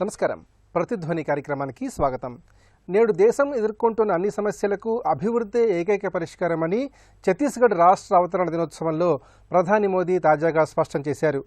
నమస్కారం. ప్రతిధ్వని కార్యక్రమానికి స్వాగతం. నేడు దేశం ఎదుర్కొంటున్న అన్ని సమస్యలకు అభివృద్ధి ఏకైక పరిష్కారమని ఛత్తీస్గఢ్ రాష్ట్ర అవతరణ దినోత్సవంలో ప్రధాని మోదీ తాజాగా స్పష్టం చేశారు.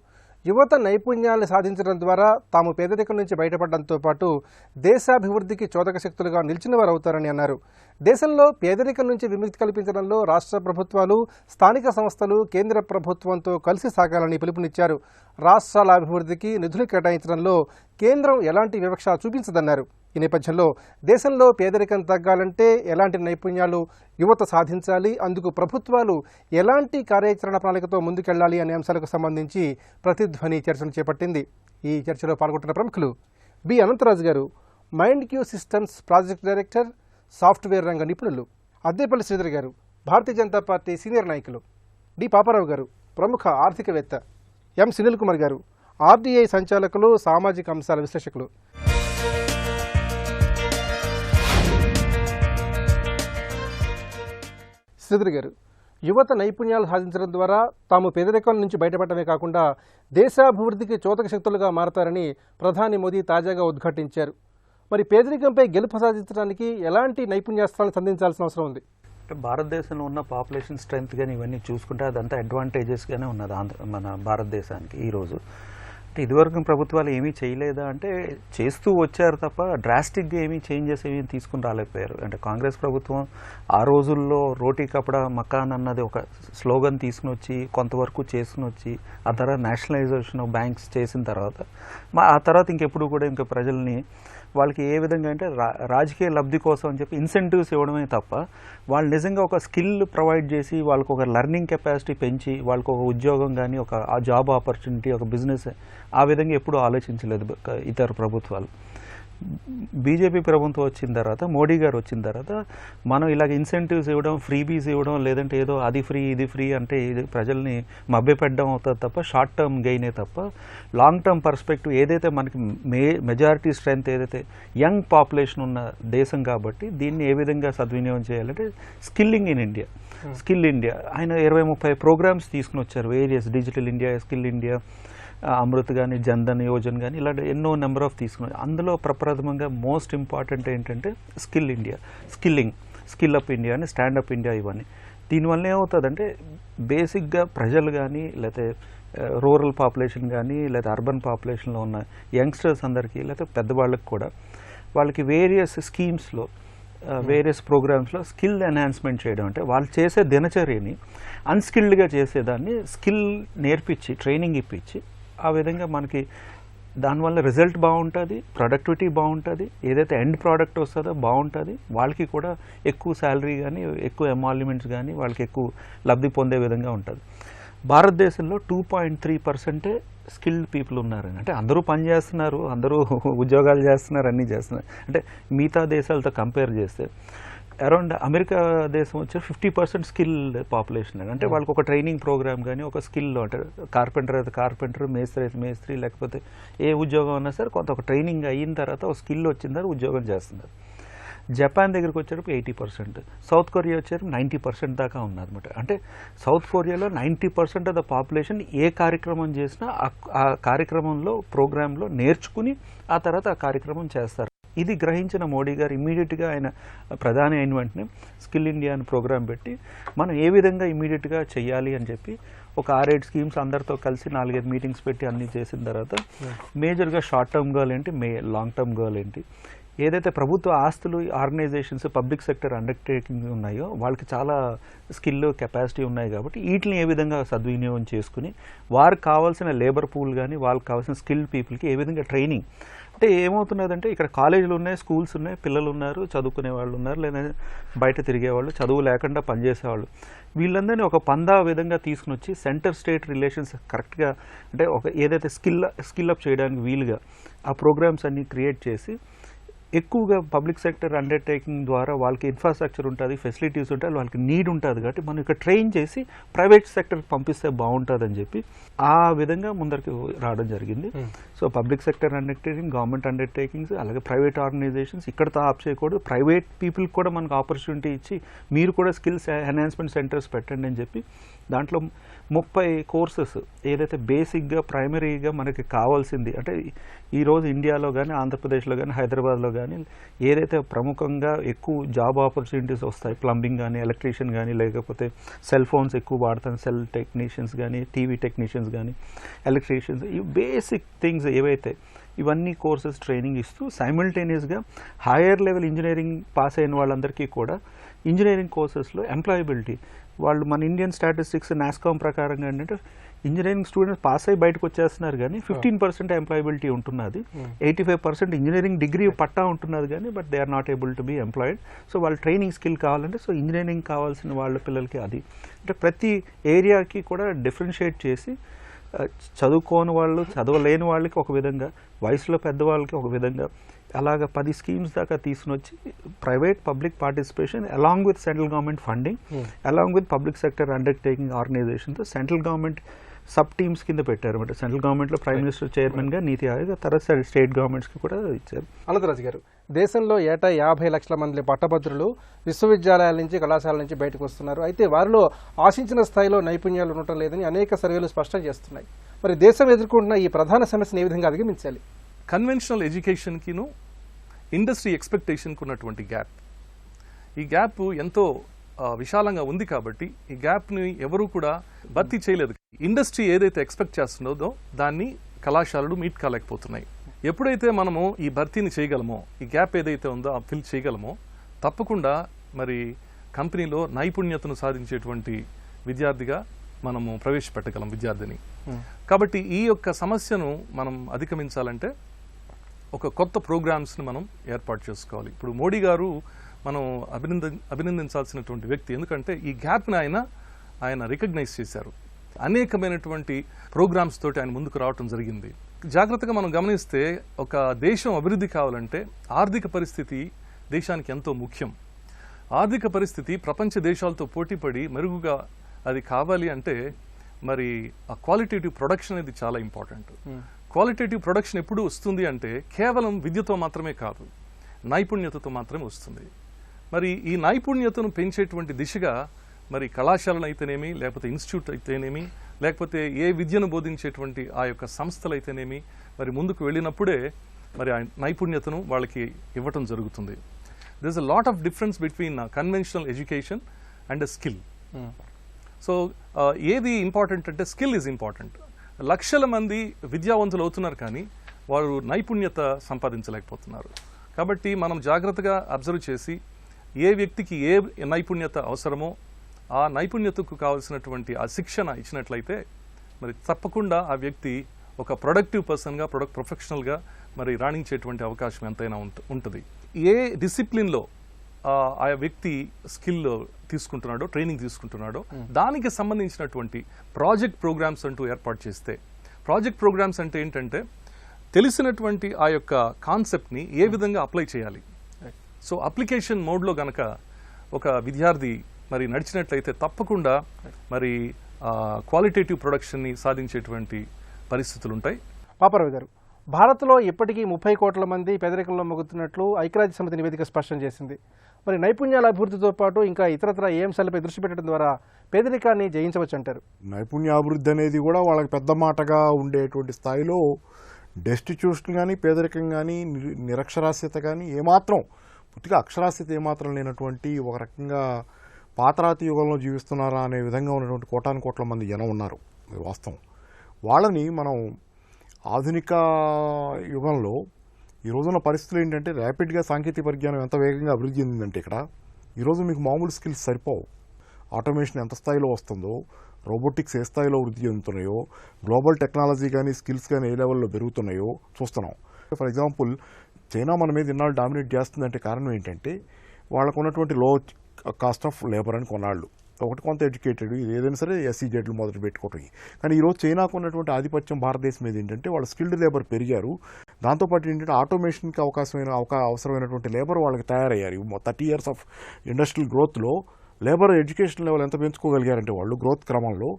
యువత నైపుణ్యాలను సాధించడం ద్వారా తాము పేదరికం నుంచి బయటపడడంతో పాటు దేశాభివృద్ధికి చోదక శక్తులుగా నిలిచిన వారు అవుతారని అన్నారు. దేశంలో పేదరికం నుంచి విముక్తి కల్పించడంలో రాష్ట్ర ప్రభుత్వాలు, స్థానిక సంస్థలు కేంద్ర ప్రభుత్వంతో కలిసి సాగాలని పిలుపునిచ్చారు. రాష్ట్రాల అభివృద్ధికి నిధులు కేటాయించడంలో కేంద్రం ఎలాంటి వివక్ష చూపించదన్నారు. ఈ నేపథ్యంలో దేశంలో పేదరికం తగ్గాలంటే ఎలాంటి నైపుణ్యాలు యువత సాధించాలి, అందుకు ప్రభుత్వాలు ఎలాంటి కార్యాచరణ ప్రణాళికతో ముందుకెళ్లాలి అనే అంశాలకు సంబంధించి ప్రతిధ్వని చర్చను చేపట్టింది. ఈ చర్చలో పాల్గొంటున్న ప్రముఖులు B Anantharaju garu, mind Q systems project director, software రంగ నిపుణులు; అద్దేపల్లి శ్రీధర్ గారు, భారతీయ జనతా పార్టీ సీనియర్ నాయకులు; డి పాపారావు గారు, ప్రముఖ ఆర్థికవేత్త; ఎం సునీల్ కుమార్ గారు, ఆర్డీఐ సంచాలకులు, సామాజిక అంశాల విశ్లేషకులు. శ్రీధర్ గారు, యువత నైపుణ్యాలు సాధించడం ద్వారా తాము పేదరికం నుంచి బయటపడమే కాకుండా దేశాభివృద్ధికి చోదక శక్తులుగా మారతారని ప్రధాని మోదీ తాజాగా ఉద్ఘాటించారు. మరి పేదరికంపై గెలుపు సాధించడానికి ఎలాంటి నైపుణ్యాస్త్రాలను సంధించాల్సిన అవసరం ఉంది? భారతదేశంలో ఉన్న పాపులేషన్ స్ట్రెంత్ కానీ ఇవన్నీ చూసుకుంటే అదంతా అడ్వాంటేజెస్గానే ఉన్నది మన భారతదేశానికి ఈరోజు. అంటే ఇదివరకు ప్రభుత్వాలు ఏమీ చేయలేదా అంటే చేస్తూ వచ్చారు తప్ప డ్రాస్టిక్గా ఏమీ చేంజెస్ ఏమీ తీసుకుని రాలేకపోయారు. అంటే కాంగ్రెస్ ప్రభుత్వం ఆ రోజుల్లో రోటీ కపడా మకాన్ అన్నది ఒక స్లోగన్ తీసుకుని వచ్చి కొంతవరకు చేసుకుని వచ్చి ఆ తర్వాత నేషనలైజేషన్ ఆఫ్ బ్యాంక్స్ చేసిన తర్వాత ఆ తర్వాత ఇంకెప్పుడు కూడా ఇంకా ప్రజల్ని వాళ్ళకి ఏ విధంగా అంటే రాజకీయ లబ్ధి కోసం అని చెప్పి ఇన్సెంటివ్స్ ఇవ్వడమే తప్ప వాళ్ళు నిజంగా ఒక స్కిల్ ప్రొవైడ్ చేసి వాళ్ళకు ఒక లెర్నింగ్ కెపాసిటీ పెంచి వాళ్ళకు ఒక ఉద్యోగం కానీ ఒక జాబ్ ఆపర్చునిటీ ఒక బిజినెస్ ఆ విధంగా ఎప్పుడూ ఆలోచించలేదు ఇతర ప్రభుత్వాలు. బీజేపీ ప్రభుత్వం వచ్చిన తర్వాత, మోడీ గారు వచ్చిన తర్వాత మనం ఇలాగ ఇన్సెంటివ్స్ ఇవ్వడం, ఫ్రీబీస్ ఇవ్వడం, లేదంటే ఏదో అది ఫ్రీ ఇది ఫ్రీ అంటే ఇది ప్రజల్ని మభ్యపెట్టడం అవుతుంది తప్ప షార్ట్ టర్మ్ గెయినే తప్ప లాంగ్ టర్మ్ పర్స్పెక్టివ్ ఏదైతే మనకి మెజారిటీ స్ట్రెంత్ ఏదైతే యంగ్ పాపులేషన్ ఉన్న దేశం కాబట్టి దీన్ని ఏ విధంగా సద్వినియోగం చేయాలంటే skilling in India, skill India ఆయన 20-30 ప్రోగ్రామ్స్ తీసుకుని వచ్చారు. Various digital India, skill India, Amrit కానీ, జన్ధన్ యోజన కానీ ఇలాంటి ఎన్నో నెంబర్ ఆఫ్ తీసుకున్నారు. అందులో ప్రప్రథమంగా మోస్ట్ ఇంపార్టెంట్ ఏంటంటే skill India, skill up India అని, స్టాండప్ ఇండియా ఇవన్నీ. దీనివల్ల ఏమవుతుందంటే బేసిక్గా ప్రజలు కానీ లేకపోతే రూరల్ పాపులేషన్ కానీ లేకపోతే అర్బన్ పాపులేషన్లో ఉన్న యంగ్స్టర్స్ అందరికీ లేకపోతే పెద్దవాళ్ళకి కూడా వాళ్ళకి వేరియస్ స్కీమ్స్లో వేరియస్ ప్రోగ్రామ్స్లో స్కిల్ ఎన్హాన్స్మెంట్ చేయడం అంటే వాళ్ళు చేసే దినచర్యని అన్స్కిల్డ్గా చేసేదాన్ని స్కిల్ నేర్పించి ట్రైనింగ్ ఇప్పించి ఆ విధంగా మనకి దానివల్ల రిజల్ట్ బాగుంటుంది, ప్రొడక్టివిటీ బాగుంటుంది, ఏదైతే ఎండ్ ప్రోడక్ట్ వస్తుందో బాగుంటుంది, వాళ్ళకి కూడా ఎక్కువ శాలరీ కానీ ఎక్కువ ఎమాల్యుమెంట్స్ కానీ వాళ్ళకి ఎక్కువ లబ్ధి పొందే విధంగా ఉంటుంది. భారతదేశంలో 2.3% స్కిల్డ్ పీపుల్ ఉన్నారని. అంటే అందరూ పని చేస్తున్నారు, అందరూ ఉద్యోగాలు చేస్తున్నారు, అన్నీ చేస్తున్నారు. అంటే మిగతా దేశాలతో కంపేర్ చేస్తే అరౌండ్ అమెరికా దేశం వచ్చి 50% స్కిల్డ్ పాపులేషన్. అంటే వాళ్ళకి ఒక ట్రైనింగ్ ప్రోగ్రామ్ కానీ ఒక స్కిల్లో అంటే కార్పెంటర్ అయితే కార్పెంటర్, మేస్త్రి అయితే మేస్త్రి, లేకపోతే ఏ ఉద్యోగం అన్నా సరే కొంత ఒక ట్రైనింగ్ అయిన తర్వాత ఒక స్కిల్ వచ్చిన తర్వాత ఉద్యోగం చేస్తున్నారు. జపాన్ దగ్గరికి వచ్చేటప్పుడు 80%, సౌత్ కొరియా వచ్చేటప్పుడు 90% దాకా ఉన్నదన్నమాట. అంటే సౌత్ కొరియాలో 90% ఆఫ్ ద పాపులేషన్ ఏ కార్యక్రమం చేసినా ఆ కార్యక్రమంలో ప్రోగ్రాంలో నేర్చుకుని ఆ తర్వాత ఆ కార్యక్రమం చేస్తారు. ఇది గ్రహించిన మోడీ గారు ఇమ్మీడియట్గా ఆయన ప్రధాని అయిన వెంటనే స్కిల్ ఇండియా అని ప్రోగ్రాం పెట్టి మనం ఏ విధంగా ఇమ్మీడియట్గా చెయ్యాలి అని చెప్పి ఒక 6-7 స్కీమ్స్ అందరితో కలిసి 4-5 మీటింగ్స్ పెట్టి అన్నీ చేసిన తర్వాత మేజర్గా షార్ట్ టర్మ్ గోల్ ఏంటి, లాంగ్ టర్మ్ గోల్ ఏంటి, ఏదైతే ప్రభుత్వ ఆస్తులు ఆర్గనైజేషన్స్ పబ్లిక్ సెక్టర్ అండర్టేకింగ్ ఉన్నాయో వాళ్ళకి చాలా స్కిల్ కెపాసిటీ ఉన్నాయి కాబట్టి వీటిని ఏ విధంగా సద్వినియోగం చేసుకుని వారికి కావాల్సిన లేబర్ పూల్ కానీ వాళ్ళకి కావాల్సిన స్కిల్డ్ పీపుల్కి ఏ విధంగా ట్రైనింగ్. అంటే ఏమవుతున్నదంటే ఇక్కడ కాలేజీలు ఉన్నాయి, స్కూల్స్ ఉన్నాయి, పిల్లలు ఉన్నారు, చదువుకునే వాళ్ళు ఉన్నారు, లేదా బయట తిరిగేవాళ్ళు, చదువు లేకుండా పనిచేసేవాళ్ళు, వీళ్ళందరినీ ఒక పందా విధంగా తీసుకుని వచ్చి సెంటర్ స్టేట్ రిలేషన్స్ కరెక్ట్గా అంటే ఒక ఏదైతే స్కిల్ అప్ చేయడానికి వీలుగా ఆ ప్రోగ్రామ్స్ అన్నీ క్రియేట్ చేసి ఎక్కువగా పబ్లిక్ సెక్టర్ అండర్టేకింగ్ ద్వారా వాళ్ళకి ఇన్ఫ్రాస్ట్రక్చర్ ఉంటుంది, ఫెసిలిటీస్ ఉంటాయి, వాళ్ళకి నీడ్ ఉంటుంది కాబట్టి మనం ఇక్కడ ట్రైన్ చేసి ప్రైవేట్ సెక్టర్కి పంపిస్తే బాగుంటుంది అని చెప్పి ఆ విధంగా ముందరికి రావడం జరిగింది. So public sector undertaking, government undertakings, అలాగే ప్రైవేట్ ఆర్గనైజేషన్స్ ఇక్కడతో ఆప్ చేయకూడదు, ప్రైవేట్ పీపుల్కి కూడా మనకు ఆపర్చునిటీ ఇచ్చి మీరు కూడా స్కిల్స్ ఎన్హాన్స్మెంట్ సెంటర్స్ పెట్టండి అని చెప్పి దాంట్లో 30 కోర్సెస్ ఏదైతే బేసిక్గా ప్రైమరీగా మనకి కావాల్సింది అంటే ఈరోజు ఇండియాలో కానీ ఆంధ్రప్రదేశ్లో కానీ హైదరాబాద్లో కానీ ఏదైతే ప్రముఖంగా ఎక్కువ జాబ్ ఆపర్చునిటీస్ వస్తాయి, ప్లంబింగ్ కానీ ఎలక్ట్రీషియన్ కానీ లేకపోతే సెల్ ఫోన్స్ ఎక్కువ వాడతాం, సెల్ టెక్నీషియన్స్ కానీ టీవీ టెక్నీషియన్స్ కానీ ఎలక్ట్రీషియన్స్, ఈ బేసిక్ థింగ్స్ ఏవైతే ఇవన్నీ కోర్సెస్ ట్రైనింగ్ ఇస్తూ సైమల్టేనియస్గా హైయర్ లెవెల్ ఇంజనీరింగ్ పాస్ అయిన వాళ్ళందరికీ కూడా ఇంజనీరింగ్ కోర్సెస్లో ఎంప్లాయబిలిటీ వాళ్ళు మన ఇండియన్ స్టాటిస్టిక్స్ నాస్కామ్ ప్రకారంగా ఏంటంటే ఇంజనీరింగ్ స్టూడెంట్స్ పాస్ అయ్యి బయటకు వచ్చేస్తున్నారు కానీ 15% ఎంప్లాయబిలిటీ ఉంటున్నది, 85% ఇంజనీరింగ్ డిగ్రీ పట్టా ఉంటున్నది కానీ but they are not able to be employed. So వాళ్ళు ట్రైనింగ్ స్కిల్ కావాలంటే సో ఇంజనీరింగ్ కావాల్సిన వాళ్ళ పిల్లలకి అది అంటే ప్రతి ఏరియాకి కూడా డిఫరెన్షియేట్ చేసి చదువుకోని వాళ్ళు చదవలేని వాళ్ళకి ఒక విధంగా, వయసులో పెద్దవాళ్ళకి ఒక విధంగా అలాగా 10 స్కీమ్స్ దాకా తీసుకుని వచ్చి private public participation along with central government funding along with public sector undertaking ఆర్గనైజేషన్తో సెంట్రల్ గవర్నమెంట్ సబ్ టీమ్స్ కింద పెట్టారు అనమాట. సెంట్రల్ గవర్నమెంట్లో ప్రైమ్ మినిస్టర్ చైర్మన్గా నీతి ఆయోగ్, తర్వాత స్టేట్ గవర్నమెంట్స్కి కూడా ఇచ్చారు. అనంతరాజు గారు, దేశంలో ఏటా 50 లక్షల మంది పట్టభద్రులు విశ్వవిద్యాలయాల నుంచి కళాశాలల నుంచి బయటకు వస్తున్నారు. అయితే వారిలో ఆశించిన స్థాయిలో నైపుణ్యాలు ఉండటం లేదని అనేక సర్వేలు స్పష్టం చేస్తున్నాయి. మరి దేశం ఎదుర్కొంటున్న ఈ ప్రధాన సమస్యను ఏ విధంగా అధిగమించాలి? కన్వెన్షనల్ ఎడ్యుకేషన్కిను ఇండస్ట్రీ ఎక్స్పెక్టేషన్కి ఉన్నటువంటి గ్యాప్, ఈ గ్యాప్ ఎంతో విశాలంగా ఉంది కాబట్టి ఈ గ్యాప్ని ఎవరూ కూడా భర్తీ చేయలేదు. ఇండస్ట్రీ ఏదైతే ఎక్స్పెక్ట్ చేస్తున్నదో దాన్ని కళాశాలలు మీట్ కాలేకపోతున్నాయి. ఎప్పుడైతే మనము ఈ భర్తీని చేయగలమో, ఈ గ్యాప్ ఏదైతే ఉందో ఆ ఫిల్ చేయగలమో, తప్పకుండా మరి కంపెనీలో నైపుణ్యతను సాధించేటువంటి విద్యార్థిగా మనము ప్రవేశపెట్టగలం విద్యార్థిని. కాబట్టి ఈ యొక్క సమస్యను మనం అధిగమించాలంటే ఒక కొత్త ప్రోగ్రామ్స్ని మనం ఏర్పాటు చేసుకోవాలి. ఇప్పుడు మోడీ గారు మనం అభినందించాల్సినటువంటి వ్యక్తి, ఎందుకంటే ఈ గ్యాప్ని ఆయన రికగ్నైజ్ చేశారు. అనేకమైనటువంటి ప్రోగ్రామ్స్ తోటి ఆయన ముందుకు రావటం జరిగింది. జాగ్రత్తగా మనం గమనిస్తే ఒక దేశం అభివృద్ధి కావాలంటే ఆర్థిక పరిస్థితి దేశానికి ఎంతో ముఖ్యం. ఆర్థిక పరిస్థితి ప్రపంచ దేశాలతో పోటీపడి మెరుగుగా అది కావాలి అంటే మరి ఆ క్వాలిటేటివ్ ప్రొడక్షన్ అనేది చాలా ఇంపార్టెంట్. క్వాలిటేటివ్ ప్రొడక్షన్ ఎప్పుడు వస్తుంది అంటే కేవలం విద్యతో మాత్రమే కాదు, నైపుణ్యతతో మాత్రమే వస్తుంది. మరి ఈ నైపుణ్యతను పెంచేటువంటి దిశగా మరి కళాశాలలు అయితేనేమి, లేకపోతే ఇన్స్టిట్యూట్ అయితేనేమి, లేకపోతే ఏ విద్యను బోధించేటువంటి ఆ యొక్క సంస్థలు అయితేనేమి మరి ముందుకు వెళ్ళినప్పుడే మరి ఆ నైపుణ్యతను వాళ్ళకి ఇవ్వటం జరుగుతుంది. This a lot of difference between conventional education and skill. So ఏది ఇంపార్టెంట్ అంటే స్కిల్ ఈజ్ ఇంపార్టెంట్. లక్షల మంది విద్యావంతులు అవుతున్నారు కానీ వారు నైపుణ్యత సంపాదించలేకపోతున్నారు. కాబట్టి మనం జాగ్రత్తగా అబ్జర్వ్ చేసి ఏ వ్యక్తికి ఏ నైపుణ్యత అవసరమో ఆ నైపుణ్యతకు కావాల్సినటువంటి ఆ శిక్షణ ఇచ్చినట్లయితే మరి తప్పకుండా ఆ వ్యక్తి ఒక ప్రొడక్టివ్ పర్సన్గా, ప్రొఫెషనల్గా మరి రాణించేటువంటి అవకాశం ఎంతైనా ఉంటుంది. ఏ డిసిప్లిన్లో ఆ వ్యక్తి స్కిల్ తీసుకుంటున్నాడో, ట్రైనింగ్ తీసుకుంటున్నాడో దానికి సంబంధించినటువంటి ప్రాజెక్ట్ ప్రోగ్రామ్స్ అంటూ ఏర్పాటు చేస్తే, ప్రాజెక్ట్ ప్రోగ్రామ్స్ అంటే ఏంటంటే తెలిసినటువంటి ఆ యొక్క కాన్సెప్ట్ని ఏ విధంగా అప్లై చేయాలి. సో అప్లికేషన్ మోడ్లో గనక ఒక విద్యార్థి మరి నడిచినట్లయితే తప్పకుండా మరి క్వాలిటేటివ్ ప్రొడక్షన్ని సాధించేటువంటి పరిస్థితులు ఉంటాయి. పాపారావు గారు, భారత్లో ఇప్పటికీ 30 కోట్ల మంది పేదరికంలో మొగుతున్నట్లు ఐక్యరాజ్య సమితి నివేదిక స్పష్టం చేసింది. మరి నైపుణ్యాల అభివృద్ధితో పాటు ఇంకా ఇతరత్ర ఏ అంశాలపై దృష్టి పెట్టడం ద్వారా పేదరికాన్ని జయించవచ్చు అంటారు? నైపుణ్యాభివృద్ధి అనేది కూడా వాళ్ళకి పెద్ద మాటగా ఉండేటువంటి స్థాయిలో డెస్టిట్యూషన్ కానీ, పేదరికం కానీ, నిరక్షరాస్యత కానీ ఏమాత్రం పూర్తిగా అక్షరాస్యత ఏమాత్రం లేనటువంటి ఒక రకంగా పాతరాతి యుగంలో జీవిస్తున్నారా అనే విధంగా ఉన్నటువంటి కోటాను కోట్ల మంది జనం ఉన్నారు. వాస్తవం. వాళ్ళని మనం ఆధునిక యుగంలో ఈ రోజున్న పరిస్థితులు ఏంటంటే ర్యాపిడ్గా సాంకేతిక పరిజ్ఞానం ఎంత వేగంగా అభివృద్ధి చెందిందంటే ఇక్కడ ఈరోజు మీకు మామూలు స్కిల్స్ సరిపోవు. ఆటోమేషన్ ఎంత స్థాయిలో వస్తుందో, రోబోటిక్స్ ఏ స్థాయిలో వృద్ధి చెందుతున్నాయో, గ్లోబల్ టెక్నాలజీ కానీ స్కిల్స్ కానీ ఏ లెవెల్లో పెరుగుతున్నాయో చూస్తున్నాం. ఫర్ ఎగ్జాంపుల్ చైనా మన మీద ఇన్నాళ్ళు డామినేట్ చేస్తుందంటే కారణం ఏంటంటే వాళ్ళకు ఉన్నటువంటి లో కాస్ట్ ఆఫ్ లేబర్ అని కొన్నాళ్ళు, ఒకటి కొంత ఎడ్యుకేటెడ్, ఇది ఏదైనా సరే ఎస్సీజెడ్లు మొదలు పెట్టుకోవటం. కానీ ఈరోజు చైనాకు ఉన్నటువంటి ఆధిపత్యం భారతదేశం మీద ఏంటంటే వాళ్ళు స్కిల్డ్ లేబర్ పెరిగారు. దాంతోపాటు ఏంటంటే ఆటోమేషన్కి అవసరమైనటువంటి లేబర్ వాళ్ళకి తయారయ్యారు. 30 years ఆఫ్ ఇండస్ట్రియల్ గ్రోత్లో లేబర్ ఎడ్యుకేషన్ లెవెల్ ఎంత పెంచుకోగలిగారంటే వాళ్ళు గ్రోత్ క్రమంలో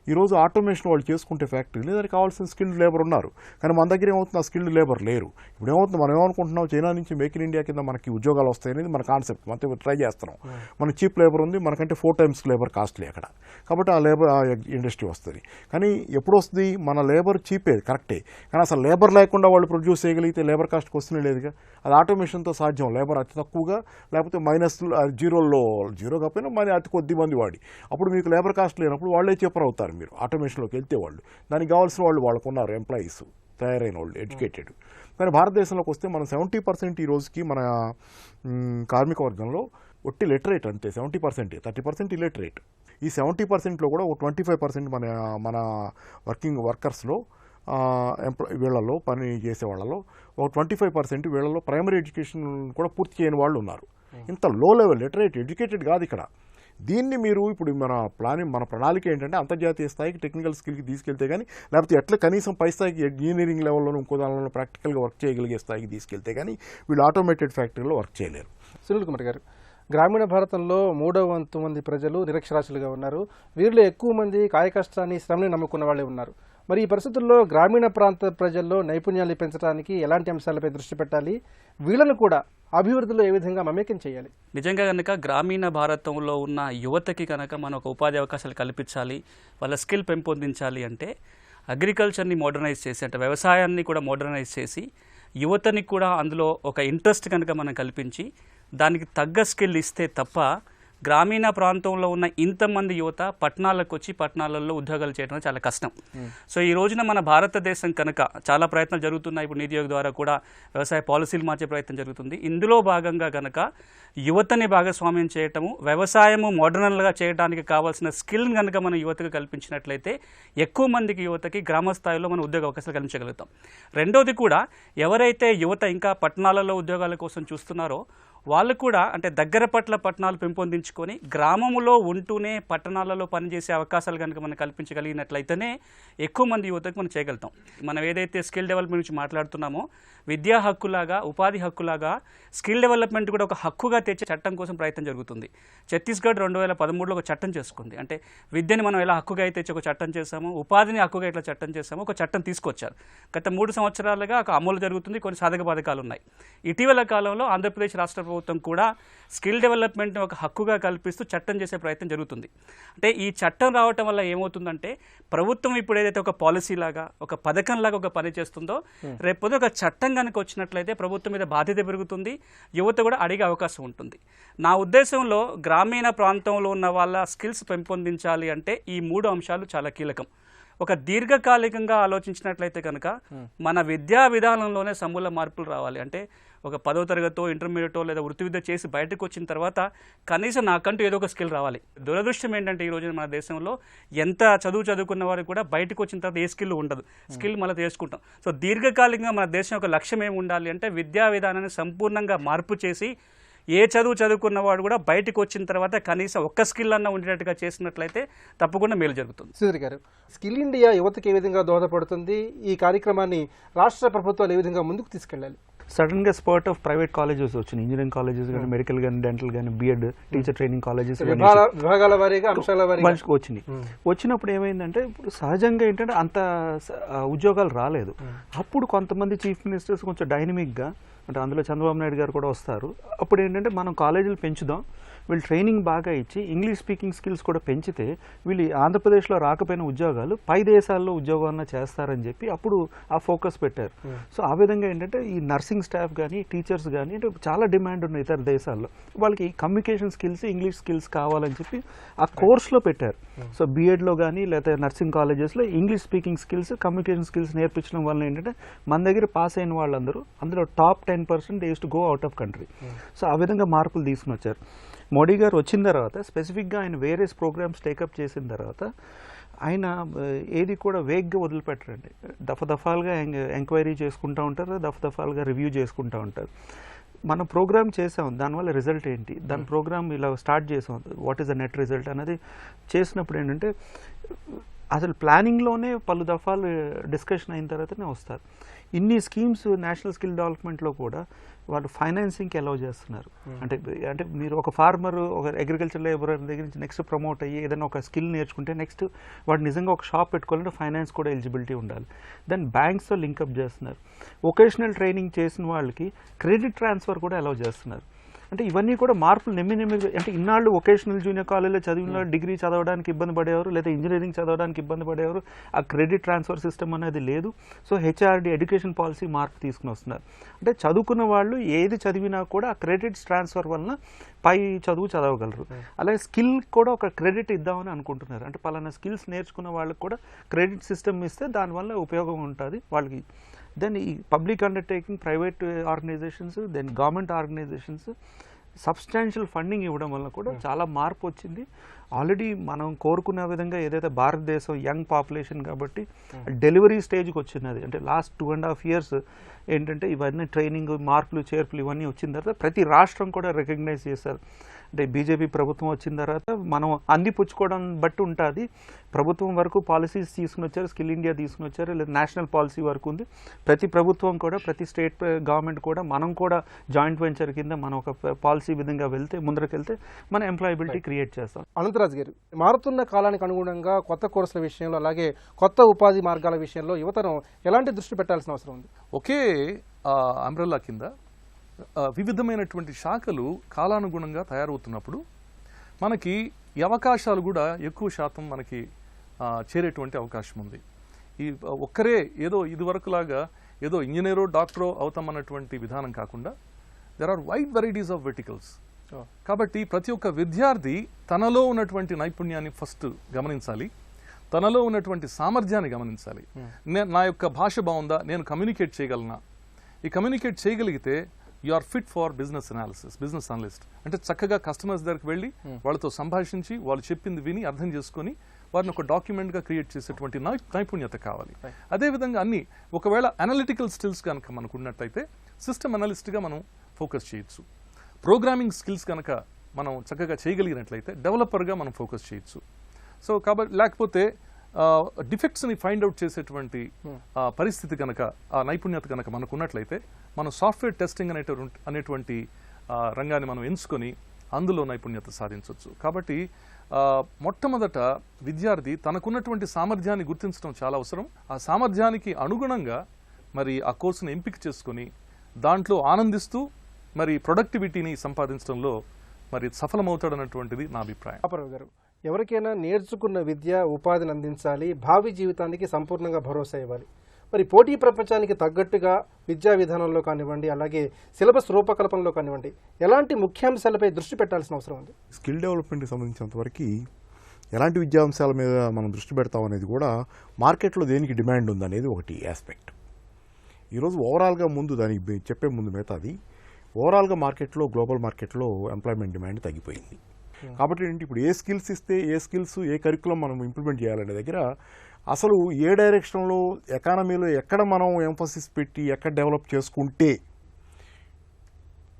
ఈరోజు ఆటోమేషన్ వాళ్ళు చేసుకుంటే ఫ్యాక్టరీలు దానికి కావాల్సిన స్కిల్డ్ లేబర్ ఉన్నారు. కానీ మన దగ్గర ఏమవుతుంది, ఆ స్కిల్డ్ లేబర్ లేరు. ఇప్పుడు ఏమవుతుంది, మనం ఏమనుకుంటున్నాం, చైనా నుంచి మేక్ ఇన్ ఇండియా కింద మనకి ఉద్యోగాలు వస్తాయి అనేది మన కాన్సెప్ట్. మనం ట్రై చేస్తున్నాం. మనకి చీప్ లేబర్ ఉంది, మనకంటే 4 times లేబర్ కాస్ట్లీ అక్కడ. కాబట్టి ఆ లేబర్ ఇండస్ట్రీ వస్తుంది. కానీ ఎప్పుడు వస్తుంది, మన లేబర్ చీపే కరెక్టే, కానీ అసలు లేబర్ లేకుండా వాళ్ళు ప్రొడ్యూస్ చేయగలిగితే లేబర్ కాస్ట్ క్వశ్చన్ లేదుగా. అది ఆటోమేషన్తో సాధ్యం. లేబర్ అతి తక్కువగా, లేకపోతే మైనస్ జీరో కాకపోయినా మరి అతి కొద్ది మంది వాడి, అప్పుడు మీకు లేబర్ కాస్ట్ లేనప్పుడు వాళ్ళే చీపర్ అవుతారు. మీరు ఆటోమేషన్లోకి వెళ్తే వాళ్ళు దానికి కావాల్సిన వాళ్ళు వాళ్ళకున్నారు, ఎంప్లాయీస్ తయారైన వాళ్ళు, ఎడ్యుకేటెడ్. కానీ భారతదేశంలోకి వస్తే మనం 70% ఈ రోజుకి మన కార్మిక వర్గంలో ఒట్టి లిటరేట్ అంతే. 70%, 30% ఇలిటరేట్. ఈ 70%లో కూడా ఒక 25% మన వర్కర్స్లో వీళ్ళలో పని చేసే వాళ్ళలో ఒక 25% వీళ్ళలో ప్రైమరీ ఎడ్యుకేషన్ కూడా పూర్తి చేయని వాళ్ళు ఉన్నారు. ఇంత లో లెవెల్ లిటరేట్ ఎడ్యుకేటెడ్ కాదు ఇక్కడ. దీన్ని మీరు ఇప్పుడు మన ప్రణాళిక ఏంటంటే అంతర్జాతీయ స్థాయికి టెక్నికల్ స్కిల్కి తీసుకెళ్తే కానీ, లేకపోతే ఎట్లా కనీసం పై స్థాయికి ఇంజనీరింగ్ లెవెల్లో ఇంకో దానిలో ప్రాక్టికల్గా వర్క్ చేయగలిగే స్థాయికి తీసుకెళ్తే కానీ వీళ్ళు ఆటోమేటెడ్ ఫ్యాక్టరీలో వర్క్ చేయలేరు. సునీల్ కుమార్ గారు, గ్రామీణ భారతంలో 3వ వంతు మంది ప్రజలు నిరక్షరాస్యులుగా ఉన్నారు. వీరిలో ఎక్కువ మంది కాయకష్టాన్ని, శ్రమని నమ్ముకున్న వాళ్ళే ఉన్నారు. మరి ఈ పరిస్థితుల్లో గ్రామీణ ప్రాంత ప్రజల్లో నైపుణ్యాలు పెంచడానికి ఎలాంటి అంశాలపై దృష్టి పెట్టాలి? వీళ్ళను కూడా అభివృద్ధిలో ఏ విధంగా మమేకం చేయాలి? నిజంగా కనుక గ్రామీణ భారతంలో ఉన్న యువతకి కనుక మనం ఒక ఉపాధి అవకాశాలు కల్పించాలి, వాళ్ళ స్కిల్ పెంపొందించాలి అంటే అగ్రికల్చర్ని మోడర్నైజ్ చేసి, అంటే వ్యవసాయాన్ని కూడా మోడర్నైజ్ చేసి యువతని కూడా అందులో ఒక ఇంట్రెస్ట్ కనుక మనం కల్పించి దానికి తగ్గ స్కిల్ ఇస్తే తప్ప గ్రామీణ ప్రాంతంలో ఉన్న ఇంతమంది యువత పట్టణాలకు వచ్చి పట్టణాలలో ఉద్యోగాలు చేయడం చాలా కష్టం. సో ఈ రోజున మన భారతదేశం కనుక చాలా ప్రయత్నాలు జరుగుతున్నాయి. ఇప్పుడు నీతి ఆయోగ్ ద్వారా కూడా వ్యవసాయ పాలసీలు మార్చే ప్రయత్నం జరుగుతుంది. ఇందులో భాగంగా కనుక యువతని భాగస్వామ్యం చేయటము, వ్యవసాయము మోడర్నల్గా చేయడానికి కావాల్సిన స్కిల్ని కనుక మనం యువతకు కల్పించినట్లయితే ఎక్కువ మందికి యువతకి గ్రామ స్థాయిలో మనం ఉద్యోగ అవకాశాలు కల్పించగలుగుతాం. రెండోది కూడా ఎవరైతే యువత ఇంకా పట్టణాలలో ఉద్యోగాల కోసం చూస్తున్నారో వాళ్ళు కూడా అంటే దగ్గర పట్ల పట్టణాలు పెంపొందించుకొని గ్రామంలో ఉంటూనే పట్టణాలలో పనిచేసే అవకాశాలు కనుక మనం కల్పించగలిగినట్లయితేనే ఎక్కువ మంది యువతకు మనం చేయగలుగుతాం. మనం ఏదైతే స్కిల్ డెవలప్మెంట్ గురించి మాట్లాడుతున్నామో విద్యా హక్కులాగా, ఉపాధి హక్కులాగా స్కిల్ డెవలప్మెంట్ కూడా ఒక హక్కుగా తెచ్చే చట్టం కోసం ప్రయత్నం జరుగుతుంది. ఛత్తీస్గఢ్ 2013లో ఒక చట్టం చేసుకుంది. అంటే విద్యని మనం ఎలా హక్కుగా అయితే ఒక చట్టం చేసామో, ఉపాధిని హక్కుగా ఎట్లా చట్టం చేసామో ఒక చట్టం తీసుకొచ్చారు. గత 3 సంవత్సరాలుగా ఒక అమలు జరుగుతుంది. కొన్ని సాధక బాధకాలు ఉన్నాయి. ఇటీవల కాలంలో ఆంధ్రప్రదేశ్ రాష్ట్ర ప్రభుత్వం కూడా స్కిల్ డెవలప్మెంట్ని ఒక హక్కుగా కల్పిస్తూ చట్టం చేసే ప్రయత్నం జరుగుతుంది. అంటే ఈ చట్టం రావటం వల్ల ఏమవుతుందంటే ప్రభుత్వం ఇప్పుడు ఏదైతే ఒక పాలసీ లాగా, ఒక పథకంలాగా ఒక పని చేస్తుందో రేపు ఒక చట్టం కనుక వచ్చినట్లయితే ప్రభుత్వం మీద బాధ్యత పెరుగుతుంది, యువత కూడా అడిగే అవకాశం ఉంటుంది. నా ఉద్దేశంలో గ్రామీణ ప్రాంతంలో ఉన్న వాళ్ళ స్కిల్స్ పెంపొందించాలి అంటే ఈ 3 అంశాలు చాలా కీలకం. ఒక దీర్ఘకాలికంగా ఆలోచించినట్లయితే కనుక మన విద్యా విధానంలోనే సమూల మార్పులు రావాలి. అంటే ఒక 10వ తరగతో ఇంటర్మీడియటో లేదా వృత్తి విద్య చేసి బయటకు వచ్చిన తర్వాత కనీసం నాకంటూ ఏదో ఒక స్కిల్ రావాలి. దురదృష్టం ఏంటంటే ఈ రోజు మన దేశంలో ఎంత చదువుకున్న వారు కూడా బయటకు వచ్చిన తర్వాత ఏ స్కిల్ ఉండదు. స్కిల్ మళ్ళీ చేసుకుంటాం. సో దీర్ఘకాలికంగా మన దేశం యొక్క లక్ష్యం ఏమి ఉండాలి అంటే విద్యా విధానాన్ని సంపూర్ణంగా మార్పు చేసి ఏ చదువుకున్నవాడు కూడా బయటకు వచ్చిన తర్వాత కనీసం ఒక్క స్కిల్ అన్న ఉండేటట్టుగా చేసినట్లయితే తప్పకుండా మేలు జరుగుతుంది. సుధీర్ గారు, స్కిల్ ఇండియా యువతకి ఏ విధంగా దోహదపడుతుంది? ఈ కార్యక్రమాన్ని రాష్ట్ర ప్రభుత్వాలు ఏ విధంగా ముందుకు తీసుకెళ్ళాలి? సడన్గా స్పాట్ ఆఫ్ ప్రైవేట్ కాలేజెస్ వచ్చినాయి. ఇంజనీరింగ్ కాలేజెస్ కానీ, మెడికల్ కానీ, డెంటల్ కానీ, బిఎడ్, టీచర్ ట్రైనింగ్ కాలేజెస్ విభాగాల వారీగా, అంశాల వారీగా వచ్చినాయి. వచ్చినప్పుడు ఏమైందంటే ఇప్పుడు సహజంగా ఏంటంటే అంత ఉద్యోగాలు రాలేదు. అప్పుడు కొంతమంది చీఫ్ మినిస్టర్స్ కొంచెం డైనమిక్గా, అంటే అందులో చంద్రబాబు నాయుడు గారు కూడా వస్తారు. అప్పుడు ఏంటంటే మనం కాలేజీలు పెంచుదాం, వీళ్ళు ట్రైనింగ్ బాగా ఇచ్చి ఇంగ్లీష్ స్పీకింగ్ స్కిల్స్ కూడా పెంచితే వీళ్ళు ఆంధ్రప్రదేశ్లో రాకపోయిన ఉద్యోగాలు పై దేశాల్లో ఉద్యోగాలను చేస్తారని చెప్పి అప్పుడు ఆ ఫోకస్ పెట్టారు. సో ఆ విధంగా ఏంటంటే ఈ నర్సింగ్ స్టాఫ్ కానీ, టీచర్స్ కానీ అంటే చాలా డిమాండ్ ఉన్నాయి ఇతర దేశాల్లో. వాళ్ళకి కమ్యూనికేషన్ స్కిల్స్, ఇంగ్లీష్ స్కిల్స్ కావాలని చెప్పి ఆ కోర్స్లో పెట్టారు. సో బీఎడ్లో కానీ లేదా నర్సింగ్ కాలేజెస్లో English speaking skills, communication skills నేర్పించడం వల్ల ఏంటంటే మన దగ్గర పాస్ అయిన వాళ్ళందరూ అందులో top 10% they use to go out of country. So ఆ విధంగా మార్పులు తీసుకుని వచ్చారు. మోడీ గారు వచ్చిన తర్వాత స్పెసిఫిక్గా ఆయన వేరియస్ ప్రోగ్రామ్స్ టేకప్ చేసిన తర్వాత ఆయన ఏది కూడా వేగ్గా వదిలిపెట్టరండి. దఫాలుగా ఎంక్వైరీ చేసుకుంటూ ఉంటారు, దఫాలుగా రివ్యూ చేసుకుంటూ ఉంటారు. మనం ప్రోగ్రామ్ చేసాం, దానివల్ల రిజల్ట్ ఏంటి, దాని ప్రోగ్రామ్ ఇలా స్టార్ట్ చేసాం, what is the net result అనేది చేసినప్పుడు ఏంటంటే అసలు ప్లానింగ్లోనే పలు దఫాలు డిస్కషన్ అయిన తర్వాతనే వస్తారు. ఇన్ని స్కీమ్స్ నేషనల్ స్కిల్ డెవలప్మెంట్లో కూడా వాళ్ళు ఫైనాన్సింగ్కి అలౌ చేస్తున్నారు. అంటే అంటే మీరు ఒక ఫార్మర్ ఒక అగ్రికల్చర్ లేబర్ దగ్గర నుంచి నెక్స్ట్ ప్రమోట్ అయ్యి ఏదైనా ఒక స్కిల్ నేర్చుకుంటే నెక్స్ట్ వాడు నిజంగా ఒక షాప్ పెట్టుకోవాలంటే ఫైనాన్స్ కూడా ఎలిజిబిలిటీ ఉండాలి. దెన్ బ్యాంక్స్తో లింకప్ చేస్తున్నారు. వొకేషనల్ ట్రైనింగ్ చేసిన వాళ్ళకి క్రెడిట్ ట్రాన్స్ఫర్ కూడా అలౌ చేస్తున్నారు. అంటే ఇవన్నీ కూడా మార్పులు నెమ్మి అంటే ఇన్నాళ్ళు వొకేషనల్ జూనియర్ కాలేజ్లో చదివిన డిగ్రీ చదవడానికి ఇబ్బంది పడేవారు, లేదా ఇంజనీరింగ్ చదవడానికి ఇబ్బంది పడేవారు. ఆ క్రెడిట్ ట్రాన్స్ఫర్ సిస్టమ్ అనేది లేదు. సో హెచ్ఆర్డి ఎడ్యుకేషన్ పాలసీ మార్పు తీసుకుని వస్తున్నారు. అంటే చదువుకున్న వాళ్ళు ఏది చదివినా కూడా ఆ క్రెడిట్స్ ట్రాన్స్ఫర్ వలన పై చదువు చదవగలరు. అలాగే స్కిల్ కూడా ఒక క్రెడిట్ ఇద్దామని అనుకుంటున్నారు. అంటే పలానా స్కిల్స్ నేర్చుకున్న వాళ్ళకి కూడా క్రెడిట్ సిస్టమ్ ఇస్తే దానివల్ల ఉపయోగం ఉంటుంది వాళ్ళకి. దెన్ ఈ public undertaking, private organisations, then government organisations substantial funding ఇవ్వడం వల్ల కూడా చాలా మార్పు వచ్చింది. ఆల్రెడీ మనం కోరుకున్న విధంగా ఏదైతే భారతదేశం యంగ్ పాపులేషన్ కాబట్టి డెలివరీ స్టేజ్కి వచ్చినది. అంటే లాస్ట్ 2.5 years ఏంటంటే ఇవన్నీ ట్రైనింగ్, మార్పులు, చేర్పులు ఇవన్నీ వచ్చిన తర్వాత ప్రతి రాష్ట్రం కూడా రికగ్నైజ్ చేశారు. అంటే బీజేపీ ప్రభుత్వం వచ్చిన తర్వాత మనం అందిపుచ్చుకోవడం బట్టి ఉంటుంది. ప్రభుత్వం వరకు పాలసీస్ తీసుకుని వచ్చారు, స్కిల్ ఇండియా తీసుకుని వచ్చారు, లేదా నేషనల్ పాలసీ వరకు ఉంది. ప్రతి ప్రభుత్వం కూడా, ప్రతి స్టేట్ గవర్నమెంట్ కూడా, మనం కూడా జాయింట్ వెంచర్ కింద మనం ఒక పాలసీ విధంగా వెళ్తే, ముందరకెళ్తే మన ఎంప్లాయబిలిటీ క్రియేట్ చేస్తాం. అనంతరాజు గారు, మారుతున్న కాలానికి అనుగుణంగా కొత్త కోర్సుల విషయంలో, అలాగే కొత్త ఉపాధి మార్గాల విషయంలో యువతరం ఎలాంటి దృష్టి పెట్టాల్సిన అవసరం ఉంది? ఒకే అంబ్రెల్లా కింద వివిధమైనటువంటి శాఖలు కాలానుగుణంగా తయారవుతున్నప్పుడు మనకి ఈ అవకాశాలు కూడా ఎక్కువ శాతం మనకి చేరేటువంటి అవకాశం ఉంది. ఈ ఒక్కరే ఏదో ఇదివరకులాగా ఏదో ఇంజనీరో డాక్టరో అవుతామన్నటువంటి విధానం కాకుండా there are wide varieties of verticals. కాబట్టి ప్రతి ఒక్క విద్యార్థి తనలో ఉన్నటువంటి నైపుణ్యాన్ని ఫస్ట్ గమనించాలి, తనలో ఉన్నటువంటి సామర్థ్యాన్ని గమనించాలి. నా యొక్క భాష బాగుందా, నేను కమ్యూనికేట్ చేయగలనా? ఈ కమ్యూనికేట్ చేయగలిగితే you are fit for business analysis, business analyst. అంటే చక్కగా కస్టమర్స్ దగ్గరికి వెళ్ళి వాళ్ళతో సంభాషించి వాళ్ళు చెప్పింది విని అర్థం చేసుకొని వారిని ఒక డాక్యుమెంట్గా క్రియేట్ చేసేటువంటి నైపుణ్యత కావాలి. అదేవిధంగా అన్ని ఒకవేళ అనలిటికల్ స్కిల్స్ కనుక మనకు ఉన్నట్టయితే సిస్టమ్ అనలిస్ట్గా మనం ఫోకస్ చేయొచ్చు. ప్రోగ్రామింగ్ స్కిల్స్ కనుక మనం చక్కగా చేయగలిగినట్లయితే డెవలపర్గా మనం ఫోకస్ చేయొచ్చు. సో కాబట్టి లేకపోతే డిఫెక్ట్స్ని ఫైండ్ అవుట్ చేసేటువంటి పరిస్థితి కనుక, ఆ నైపుణ్యత కనుక మనకు ఉన్నట్లయితే మనం సాఫ్ట్వేర్ టెస్టింగ్ అనేటువంటి రంగాన్ని మనం ఎంచుకొని అందులో నైపుణ్యత సాధించవచ్చు. కాబట్టి మొట్టమొదట విద్యార్థి తనకున్నటువంటి సామర్థ్యాన్ని గుర్తించడం చాలా అవసరం. ఆ సామర్థ్యానికి అనుగుణంగా మరి ఆ కోర్సును ఎంపిక చేసుకొని దాంట్లో ఆనందిస్తూ మరి ప్రొడక్టివిటీని సంపాదించడంలో మరి సఫలమవుతాడన్నటువంటిది నా అభిప్రాయం. అపరావు గారు, ఎవరికైనా నేర్చుకున్న విద్య ఉపాధిని అందించాలి, భావి జీవితానికి సంపూర్ణంగా భరోసా ఇవ్వాలి. మరి పోటీ ప్రపంచానికి తగ్గట్టుగా విద్యా విధానంలో కానివ్వండి, అలాగే సిలబస్ రూపకల్పనలో కానివ్వండి, ఎలాంటి ముఖ్యాంశాలపై దృష్టి పెట్టాల్సిన అవసరం ఉంది? స్కిల్ డెవలప్మెంట్కి సంబంధించినంతవరకు ఎలాంటి విద్యాంశాల మీద మనం దృష్టి పెడతాం అనేది కూడా మార్కెట్లో దేనికి డిమాండ్ ఉందనేది ఒకటి ఆస్పెక్ట్. ఈరోజు ఓవరాల్గా ముందు దానికి చెప్పే ముందు మిగతాది ఓవరాల్గా మార్కెట్లో, గ్లోబల్ మార్కెట్లో ఎంప్లాయ్మెంట్ డిమాండ్ తగ్గిపోయింది. కాబట్టి ఏంటి, ఇప్పుడు ఏ స్కిల్స్ ఇస్తే, ఏ స్కిల్స్, ఏ కరికులం మనం ఇంప్లిమెంట్ చేయాలనే దగ్గర అసలు ఏ డైరెక్షన్లో ఎకానమీలో ఎక్కడ మనం ఎంఫసిస్ పెట్టి ఎక్కడ డెవలప్ చేసుకుంటే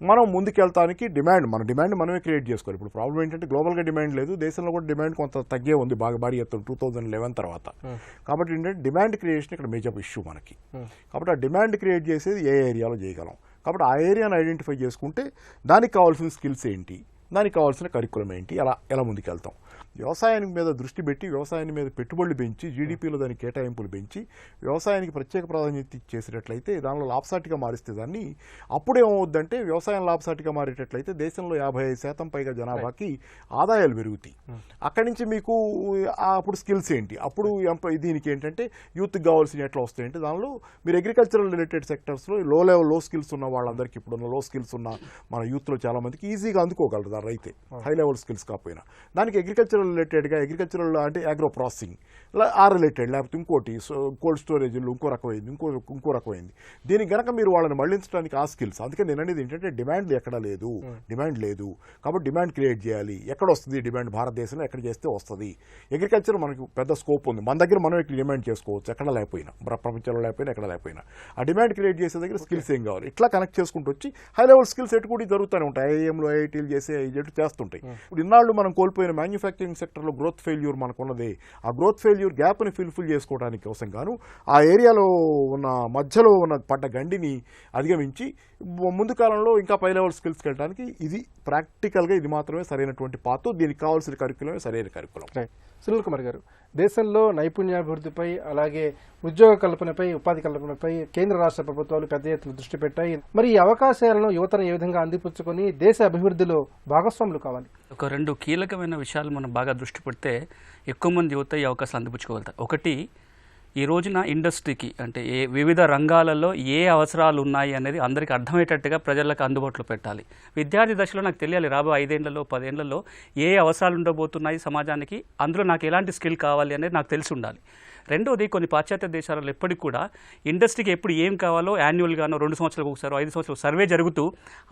మనం ముందుకెళ్తానికి మన డిమాండ్ మనమే క్రియేట్ చేసుకోవాలి. ఇప్పుడు ప్రాబ్లం ఏంటంటే గ్లోబల్గా డిమాండ్ లేదు, దేశంలో కూడా డిమాండ్ కొంత తగ్గే ఉంది బాగా భారీ ఎత్తున 2011 తర్వాత. కాబట్టి ఏంటంటే డిమాండ్ క్రియేషన్ ఇక్కడ మేజర్ ఇష్యూ మనకి. కాబట్టి ఆ డిమాండ్ క్రియేట్ చేసేది ఏ ఏరియాలో చేయగలం. కాబట్టి ఆ ఏరియాను ఐడెంటిఫై చేసుకుంటే దానికి కావాల్సిన స్కిల్స్ ఏంటి, దానికి కావాల్సిన కరికులం ఏంటి, ఎలా ముందుకెళ్తాం. వ్యవసాయానికి మీద దృష్టి పెట్టి వ్యవసాయాన్ని మీద పెట్టుబడులు పెంచి జీడిపిలో దానికి కేటాయింపులు పెంచి వ్యవసాయానికి ప్రత్యేక ప్రాధాన్యత చేసేటట్లయితే, దానిలో లాభసాటిగా మారిస్తే దాన్ని అప్పుడు ఏమవుద్దంటే వ్యవసాయం లాభసాటిగా మారేటట్లయితే దేశంలో 55% పైగా జనాభాకి ఆదాయాలు పెరుగుతాయి. అక్కడి నుంచి మీకు అప్పుడు స్కిల్స్ ఏంటి, అప్పుడు దీనికి ఏంటంటే యూత్కి కావాల్సిన ఎట్లా వస్తాయంటే దానిలో మీరు అగ్రికల్చరల్ రిలేటెడ్ సెక్టర్స్లో లో స్కిల్స్ ఉన్న వాళ్ళందరికీ, ఇప్పుడున్న లో స్కిల్స్ ఉన్న మన యూత్లో చాలా మందికి ఈజీగా అందుకోగలరు దాని రైతే, హై లెవెల్ స్కిల్స్ కాకపోయినా. దానికి అగ్రికల్చరల్ రిలేటెడ్గా అగ్రికల్చరల్ అంటే అగ్రో ప్రాసెసింగ్ ఆ రిలేటెడ్, లేకపోతే ఇంకోటి కోల్డ్ స్టోరేజ్లు ఇంకో రకమైంది. దీనికి గనక మీరు వాళ్ళని మళ్లించడానికి ఆ స్కిల్స్. అందుకే నేను అనేది ఏంటంటే డిమాండ్ ఎక్కడ లేదు, డిమాండ్ లేదు కాబట్టి డిమాండ్ క్రియేట్ చేయాలి. ఎక్కడ వస్తుంది డిమాండ్, భారతదేశంలో ఎక్కడ చేస్తే వస్తుంది. అగ్రికల్చర్ మనకి పెద్ద స్కోప్ ఉంది, మన దగ్గర మనం ఇక్కడ డిమాండ్ చేసుకోవచ్చు, ఎక్కడ లేకపోయినా, ప్రపంచంలో లేకపోయినా, ఎక్కడ లేకపోయినా. ఆ డిమాండ్ క్రియేట్ చేసే దగ్గర స్కిల్స్ ఏం కావాలి, ఇట్లా కనెక్ట్ చేసుకుంటూ వచ్చి హై లెవెల్ స్కిల్స్ ఎటు కూడా జరుగుతూనే ఉంటాయి. ఐఐఎంలో ఐఐటీలు చేసే చేస్తుంటాయి. ఇప్పుడు ఇన్నాళ్ళు మనం కోల్పోయిన మ్యానుఫ్యాక్చరింగ్ మ్యానుఫ్యాక్చరింగ్ సెక్టర్లో గ్రోత్ ఫెయిల్యూర్ మనకున్నది. ఆ గ్రోత్ ఫెయిల్యూర్ గ్యాప్ని ఫుల్ఫిల్ చేసుకోవడానికి కోసం గాను ఆ ఏరియాలో ఉన్న మధ్యలో ఉన్న పడ్డ గండిని అధిగమించి ముందు కాలంలో ఇంకా పై లెవెల్ స్కిల్స్కి వెళ్ళడానికి ఇది ప్రాక్టికల్గా ఇది మాత్రమే సరైనటువంటి పాత్. దీనికి కావాల్సిన కరికులమే సరైన కరికులం. రైట్. సునీల్ కుమార్ గారు, దేశంలో నైపుణ్యాభివృద్ధిపై అలాగే ఉద్యోగ కల్పనపై ఉపాధి కల్పనపై కేంద్ర రాష్ట్ర ప్రభుత్వాలు పెద్ద ఎత్తున దృష్టి పెట్టాయి. మరి ఈ అవకాశాలను యువతను ఏ విధంగా అందిపుచ్చుకొని దేశ అభివృద్ధిలో భాగస్వాములు కావాలి? ఒక 2 కీలకమైన విషయాలు మనం బాగా దృష్టి పెడితే ఎక్కువ మంది యువత ఈ అవకాశాలు అందిపుచ్చుకోగలుగుతారు. ఒకటి, ఈ రోజున ఇండస్ట్రీకి అంటే వివిధ రంగాలలో ఏ అవసరాలు ఉన్నాయి అనేది అందరికీ అర్థమయ్యేటట్టుగా ప్రజలకు అందుబాటులో పెట్టాలి. విద్యార్థి దశలో నాకు తెలియాలి రాబోయే 5 ఏళ్లలో 10 ఏళ్లలో ఏ అవసరాలు ఉండబోతున్నాయి సమాజానికి, అందులో నాకు ఎలాంటి స్కిల్ కావాలి అనేది నాకు తెలిసి ఉండాలి. రెండోది, కొన్ని పాశ్చాత్య దేశాలలో ఎప్పటికి కూడా ఇండస్ట్రీకి ఎప్పుడు ఏం కావాలో యాన్యువల్గానో 2 సంవత్సరాలకు ఒకసారి 5 సంవత్సరాలు సర్వే జరుగుతూ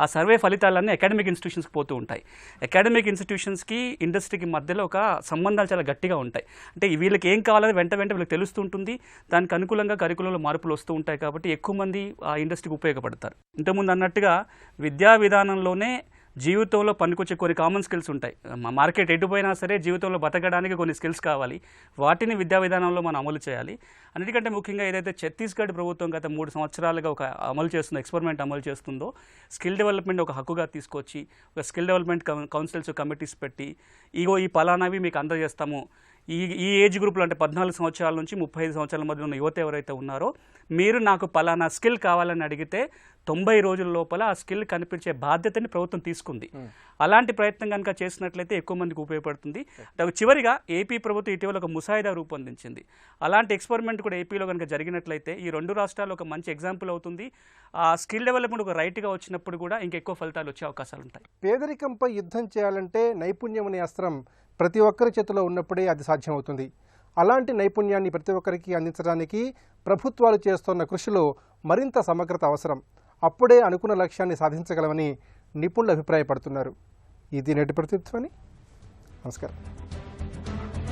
ఆ సర్వే ఫలితాలన్నీ అకాడమిక్ ఇన్స్టిట్యూషన్స్కి పోతూ ఉంటాయి. అకాడమిక్ ఇన్స్టిట్యూషన్స్కి ఇండస్ట్రీకి మధ్యలో ఒక సంబంధాలు చాలా గట్టిగా ఉంటాయి. అంటే వీళ్ళకి ఏం కావాలని వెంట వీళ్ళకి తెలుస్తుంటుంది. దానికి అనుకూలంగా కరికులంలో మార్పులు వస్తూ ఉంటాయి. కాబట్టి ఎక్కువ మంది ఆ ఇండస్ట్రీకి ఉపయోగపడతారు. ఇంతకుముందు అన్నట్టుగా విద్యా విధానంలోనే జీవితంలో పనికొచ్చే కొన్ని కామన్ స్కిల్స్ ఉంటాయి. మార్కెట్ ఎటుపోయినా సరే జీవితంలో బతకడానికి కొన్ని స్కిల్స్ కావాలి. వాటిని విద్యా విధానంలో మనం అమలు చేయాలి. అన్నిటికంటే ముఖ్యంగా ఏదైతే ఛత్తీస్గఢ్ ప్రభుత్వం గత 3 సంవత్సరాలుగా ఒక ఎక్స్పెరిమెంట్ అమలు చేస్తుందో, స్కిల్ డెవలప్మెంట్ ఒక హక్కుగా తీసుకొచ్చి ఒక స్కిల్ డెవలప్మెంట్ కౌన్సిల్స్ కమిటీస్ పెట్టి ఈ పలానావి మీకు అందజేస్తాము, ఈ ఏజ్ గ్రూప్లో అంటే 14 సంవత్సరాల నుంచి 35 సంవత్సరాల మధ్య ఉన్న యువత ఎవరైతే ఉన్నారో మీరు నాకు పలానా స్కిల్ కావాలని అడిగితే 90 రోజుల లోపల ఆ స్కిల్ కనిపించే బాధ్యతని ప్రభుత్వం తీసుకుంది. అలాంటి ప్రయత్నం కనుక చేసినట్లయితే ఎక్కువ మందికి ఉపయోగపడుతుంది. చివరిగా ఏపీ ప్రభుత్వం ఇటీవల ఒక ముసాయిదా రూపొందించింది. అలాంటి ఎక్స్పెరిమెంట్ కూడా ఏపీలో కనుక జరిగినట్లయితే ఈ 2 రాష్ట్రాలు ఒక మంచి ఎగ్జాంపుల్ అవుతుంది. ఆ స్కిల్ డెవలప్మెంట్ ఒక రైట్గా వచ్చినప్పుడు కూడా ఇంకెక్కువ ఫలితాలు వచ్చే అవకాశాలు ఉంటాయి. పేదరికంపై యుద్ధం చేయాలంటే నైపుణ్యం అనే అస్త్రం ప్రతి ఒక్కరి చేతిలో ఉన్నప్పుడే అది సాధ్యమవుతుంది. అలాంటి నైపుణ్యాన్ని ప్రతి ఒక్కరికి అందించడానికి ప్రభుత్వాలు చేస్తున్న కృషిలో మరింత సమగ్రత అవసరం. అప్పుడే అనుకున్న లక్ష్యాన్ని సాధించగలమని నిపుణులు అభిప్రాయపడుతున్నారు. ఇది నేటి ప్రతిధ్వని. నమస్కారం.